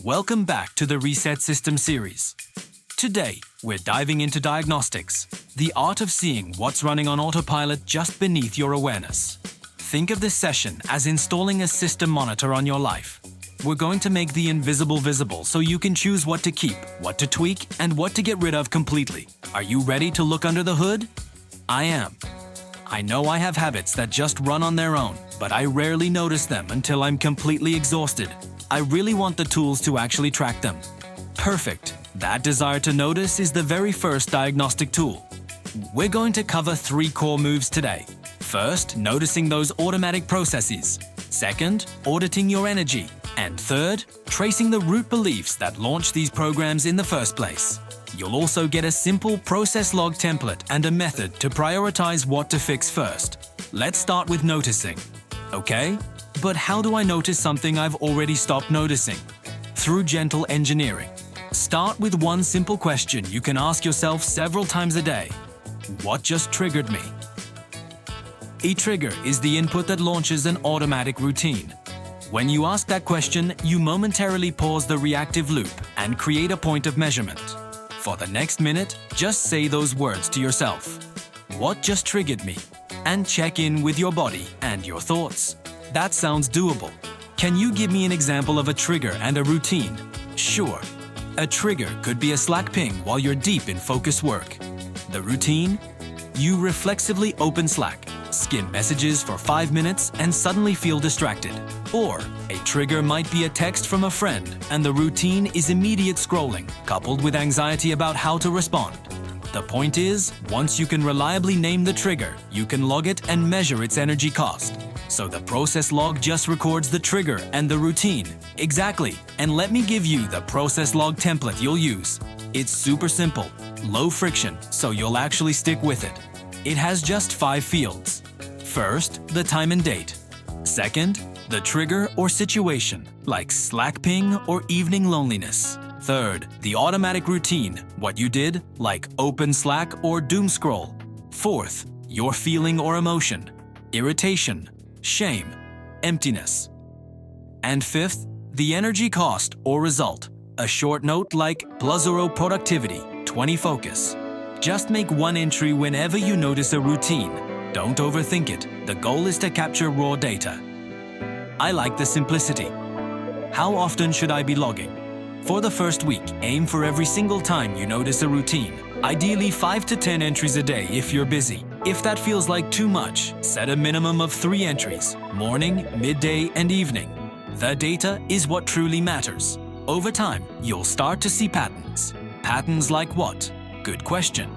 Welcome back to the Reset System series. Today, we're diving into diagnostics, the art of seeing what's running on autopilot just beneath your awareness. Think of this session as installing a system monitor on your life. We're going to make the invisible visible so you can choose what to keep, what to tweak, and what to get rid of completely. Are you ready to look under the hood? I am. I know I have habits that just run on their own, but I rarely notice them until I'm completely exhausted. I really want the tools to actually track them. Perfect. That desire to notice is the very first diagnostic tool. We're going to cover 3 core moves today. First, noticing those automatic processes. Second, auditing your energy. And third, tracing the root beliefs that launch these programs in the first place. You'll also get a simple process log template and a method to prioritize what to fix first. Let's start with noticing. Okay, but how do I notice something I've already stopped noticing? Through gentle engineering. Start with one simple question you can ask yourself several times a day. What just triggered me? A trigger is the input that launches an automatic routine. When you ask that question, you momentarily pause the reactive loop and create a point of measurement. For the next minute, just say those words to yourself. What just triggered me? And check in with your body and your thoughts. That sounds doable. Can you give me an example of a trigger and a routine? Sure. A trigger could be a Slack ping while you're deep in focus work. The routine? You reflexively open Slack, skim messages for 5 minutes and suddenly feel distracted. Or a trigger might be a text from a friend and the routine is immediate scrolling, coupled with anxiety about how to respond. The point is, once you can reliably name the trigger, you can log it and measure its energy cost. So the process log just records the trigger and the routine. Exactly. And let me give you the process log template you'll use. It's super simple, low friction, so you'll actually stick with it. It has just 5 fields. First, the time and date. Second, the trigger or situation, like Slack ping or evening loneliness. Third, the automatic routine, what you did, like open Slack or doom scroll. Fourth, your feeling or emotion, irritation, shame, emptiness. And fifth, the energy cost or result, a short note like +0 productivity, 20 focus. Just make one entry whenever you notice a routine. Don't overthink it. The goal is to capture raw data. I like the simplicity. How often should I be logging? For the first week, aim for every single time you notice a routine. Ideally 5 to 10 entries a day if you're busy. If that feels like too much, set a minimum of 3 entries, morning, midday, and evening. The data is what truly matters. Over time, you'll start to see patterns. Patterns like what? Good question.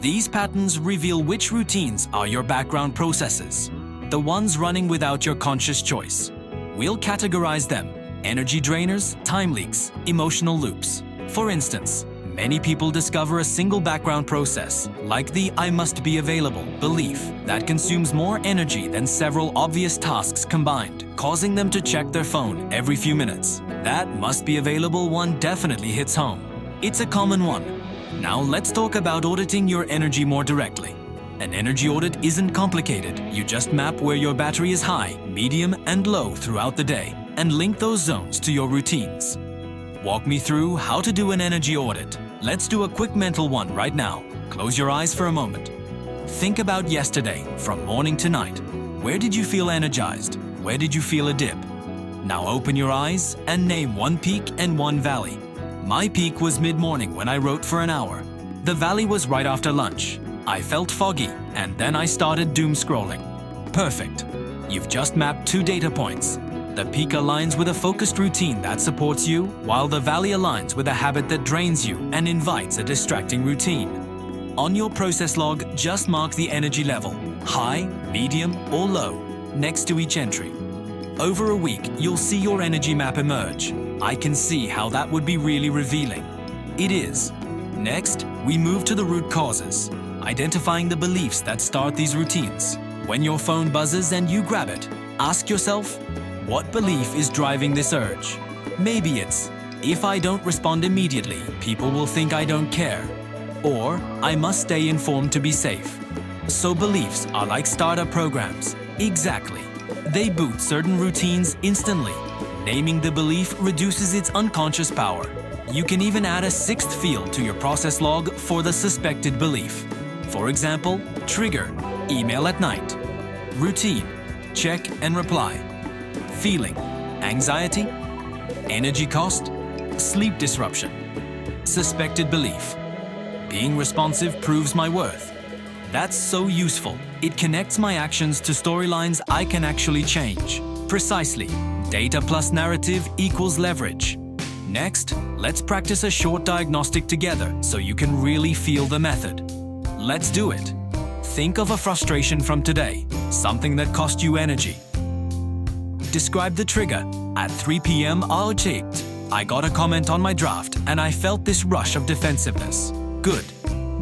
These patterns reveal which routines are your background processes, the ones running without your conscious choice. We'll categorize them: energy drainers, time leaks, emotional loops. For instance, many people discover a single background process, like the "I must be available" belief, that consumes more energy than several obvious tasks combined, causing them to check their phone every few minutes. That "must be available" one definitely hits home. It's a common one. Now let's talk about auditing your energy more directly. An energy audit isn't complicated. You just map where your battery is high, medium, and low throughout the day, and link those zones to your routines. Walk me through how to do an energy audit. Let's do a quick mental one right now. Close your eyes for a moment. Think about yesterday, from morning to night. Where did you feel energized? Where did you feel a dip? Now open your eyes and name one peak and one valley. My peak was mid-morning when I wrote for an hour. The valley was right after lunch. I felt foggy, and then I started doom scrolling. Perfect. You've just mapped 2 data points. The peak aligns with a focused routine that supports you, while the valley aligns with a habit that drains you and invites a distracting routine. On your process log, just mark the energy level, high, medium, or low, next to each entry. Over a week, you'll see your energy map emerge. I can see how that would be really revealing. It is. Next, we move to the root causes, identifying the beliefs that start these routines. When your phone buzzes and you grab it, ask yourself, what belief is driving this urge? Maybe it's, if I don't respond immediately, people will think I don't care. Or, I must stay informed to be safe. So beliefs are like startup programs. Exactly. They boot certain routines instantly. Naming the belief reduces its unconscious power. You can even add a sixth field to your process log for the suspected belief. For example, trigger, email at night. Routine, check and reply. Feeling, anxiety. Energy cost, sleep disruption. Suspected belief, being responsive proves my worth. That's so useful. It connects my actions to storylines I can actually change. Precisely. Data plus narrative equals leverage. Next, let's practice a short diagnostic together so you can really feel the method. Let's do it. Think of a frustration from today, something that cost you energy. Describe the trigger. At 3 p.m. I checked. I got a comment on my draft and I felt this rush of defensiveness. Good.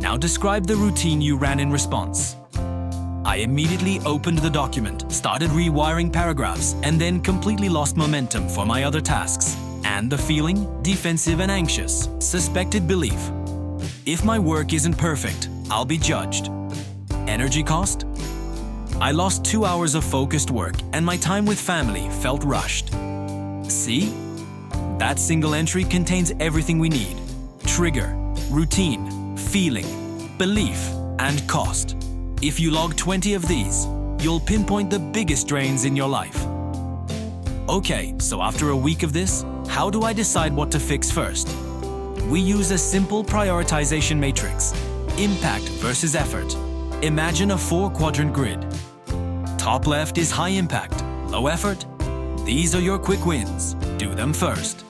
Now describe the routine you ran in response. I immediately opened the document, started rewiring paragraphs, and then completely lost momentum for my other tasks. And the feeling? Defensive and anxious. Suspected belief. If my work isn't perfect, I'll be judged. Energy cost? I lost 2 hours of focused work and my time with family felt rushed. See? That single entry contains everything we need. Trigger, routine, feeling, belief, and cost. If you log 20 of these, you'll pinpoint the biggest drains in your life. Okay, so after a week of this, how do I decide what to fix first? We use a simple prioritization matrix. Impact versus effort. Imagine a 4-quadrant grid. Top left is high impact, low effort. These are your quick wins. Do them first.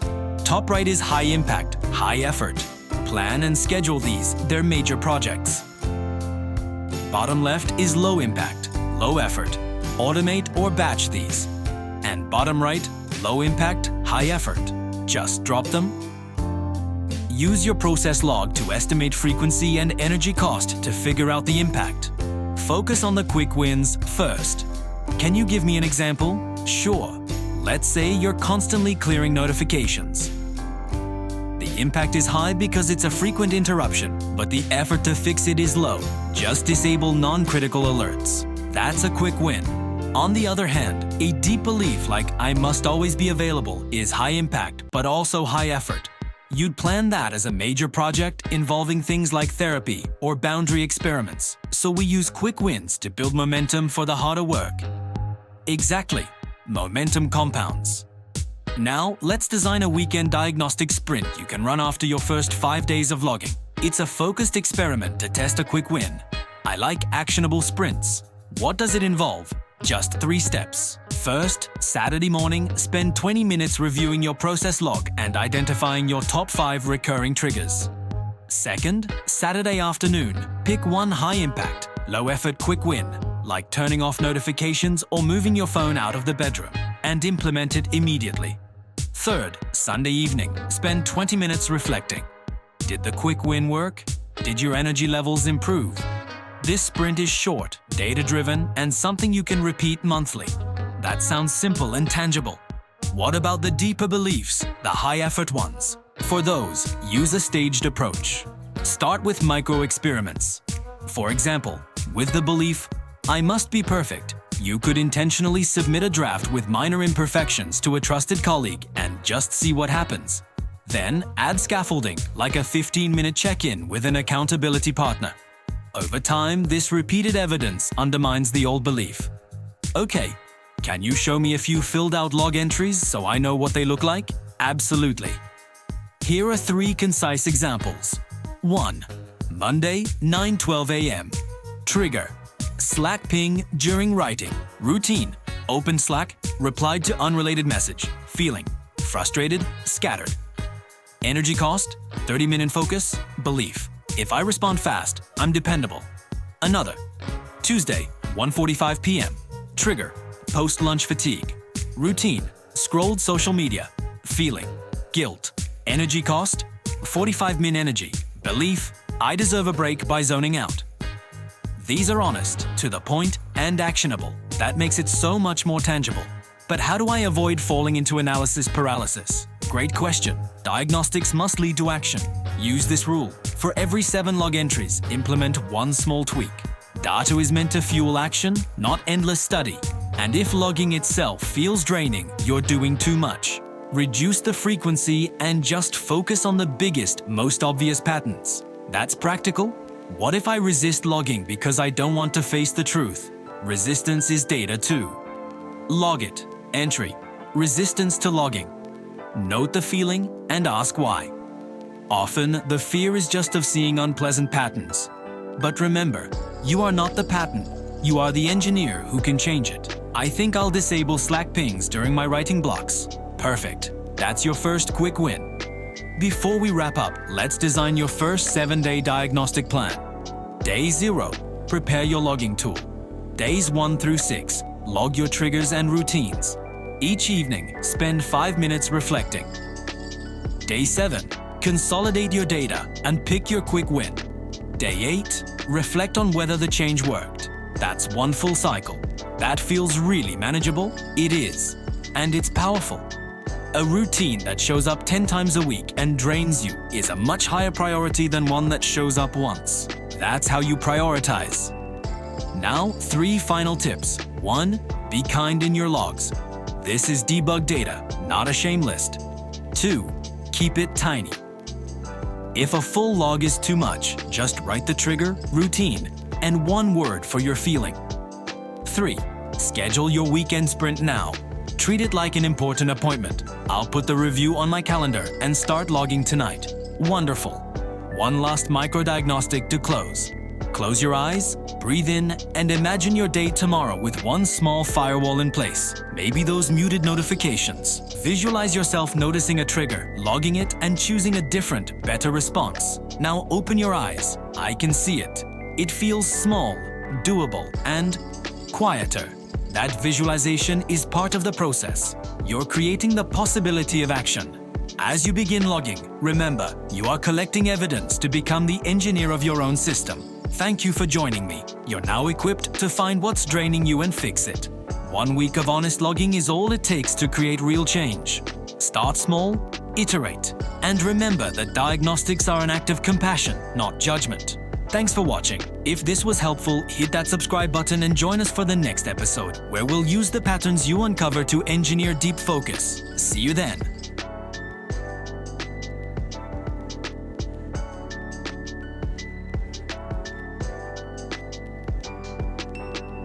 Top right is high impact, high effort. Plan and schedule these, they're major projects. Bottom left is low impact, low effort. Automate or batch these. And bottom right, low impact, high effort. Just drop them. Use your process log to estimate frequency and energy cost to figure out the impact. Focus on the quick wins first. Can you give me an example? Sure. Let's say you're constantly clearing notifications. The impact is high because it's a frequent interruption, but the effort to fix it is low. Just disable non-critical alerts. That's a quick win. On the other hand, a deep belief like I must always be available is high impact, but also high effort. You'd plan that as a major project involving things like therapy or boundary experiments, so we use quick wins to build momentum for the harder work. Exactly. Momentum compounds. Now, let's design a weekend diagnostic sprint you can run after your first 5 days of logging. It's a focused experiment to test a quick win. I like actionable sprints. What does it involve? Just 3 steps. First, Saturday morning, spend 20 minutes reviewing your process log and identifying your top 5 recurring triggers. Second, Saturday afternoon, pick one high-impact, low-effort quick win, like turning off notifications or moving your phone out of the bedroom, and implement it immediately. Third, Sunday evening, spend 20 minutes reflecting. Did the quick win work? Did your energy levels improve? This sprint is short, data-driven, and something you can repeat monthly. That sounds simple and tangible. What about the deeper beliefs, the high-effort ones? For those, use a staged approach. Start with micro-experiments. For example, with the belief, I must be perfect, you could intentionally submit a draft with minor imperfections to a trusted colleague and just see what happens. Then, add scaffolding, like a 15-minute check-in with an accountability partner. Over time, this repeated evidence undermines the old belief. Okay, can you show me a few filled-out log entries so I know what they look like? Absolutely. Here are 3 concise examples. 1. Monday, 9:12 a.m. Trigger. Slack ping during writing. Routine. Open Slack, replied to unrelated message. Feeling. Frustrated, scattered. Energy cost, 30-minute focus, belief. If I respond fast, I'm dependable. Another. Tuesday, 1:45 p.m. Trigger. Post-lunch fatigue. Routine. Scrolled social media. Feeling. Guilt. Energy cost, 45-min energy. Belief. I deserve a break by zoning out. These are honest, to the point, and actionable. That makes it so much more tangible. But how do I avoid falling into analysis paralysis? Great question. Diagnostics must lead to action. Use this rule. For every 7 log entries, implement one small tweak. Data is meant to fuel action, not endless study. And if logging itself feels draining, you're doing too much. reduce the frequency, and just focus on the biggest, most obvious patterns. That's practical. What if I resist logging because I don't want to face the truth? Resistance is data too. Log it. Entry: resistance to logging. Note the feeling and ask why. Often, the fear is just of seeing unpleasant patterns. But remember, you are not the pattern. You are the engineer who can change it. I think I'll disable Slack pings during my writing blocks. Perfect. That's your first quick win. Before we wrap up, let's design your first 7-day diagnostic plan. Day 0. Prepare your logging tool. Days 1 through 6. Log your triggers and routines. Each evening, spend 5 minutes reflecting. Day 7. Consolidate your data and pick your quick win. Day 8. Reflect on whether the change worked. That's one full cycle. That feels really manageable? It is. And it's powerful. A routine that shows up 10 times a week and drains you is a much higher priority than one that shows up once. That's how you prioritize. Now, 3 final tips. 1. Be kind in your logs. This is debug data, not a shame list. 2. Keep it tiny. If a full log is too much, just write the trigger, routine, and 1 word for your feeling. 3. Schedule your weekend sprint now. Treat it like an important appointment. I'll put the review on my calendar and start logging tonight. Wonderful. One last micro-diagnostic to close. Close your eyes, breathe in, and imagine your day tomorrow with one small firewall in place. Maybe those muted notifications. Visualize yourself noticing a trigger, logging it, and choosing a different, better response. Now open your eyes. I can see it. It feels small, doable, and quieter. That visualization is part of the process. You're creating the possibility of action. As you begin logging, remember, you are collecting evidence to become the engineer of your own system. Thank you for joining me. You're now equipped to find what's draining you and fix it. 1 week of honest logging is all it takes to create real change. Start small, iterate, and remember that diagnostics are an act of compassion, not judgment. Thanks for watching. If this was helpful, hit that subscribe button and join us for the next episode, where we'll use the patterns you uncover to engineer deep focus. See you then.